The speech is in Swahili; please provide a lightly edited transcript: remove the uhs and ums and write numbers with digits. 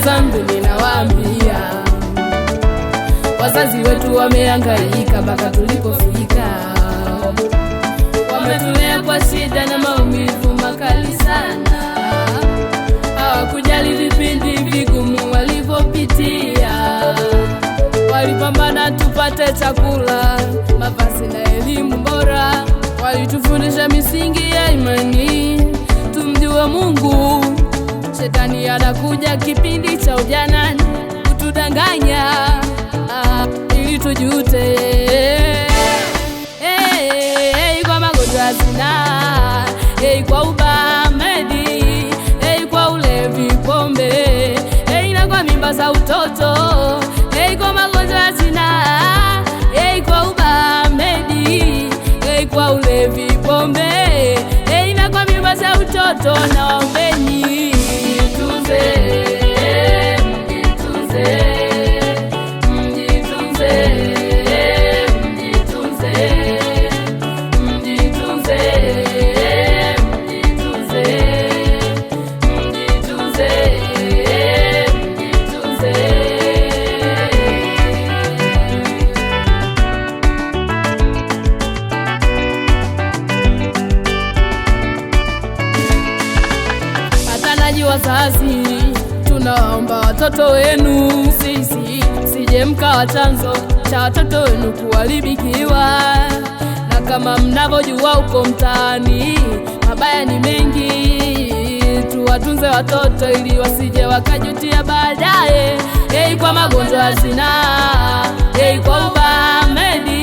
wenzangu ninawaambia, wazazi wetu wamehangaika mpaka tulipofika. Wametulea kwa shida na maumivu makali sana, hawakujali vipindi vigumu walivyopitia. Walipambana tupate chakula, mavazi na elimu bora. Walitufundisha misingi ya imani, tumjue Mungu. Shetani anakuja kipindi cha ujanani kutudanganya, ili tujute. Kwa magonjwa ya zinaa, kwa ubamedi, kwa ulevi, pombe, na kwa mimba za utoto. Kwa magonjwa ya zinaa, kwa ubamedi, kwa ulevi, pombe, na kwa mimba za utoto. Naombeni wazazi, tunaomba watoto wenu sisi sije mkawa chanzo cha watoto wenu kuharibikiwa. Na kama mnavyojua uko mtaani mabaya ni mengi, tuwatunze watoto ili wasije wakajutia baadaye. Kwa magonjwa ya zinaa, kwa ubamedi,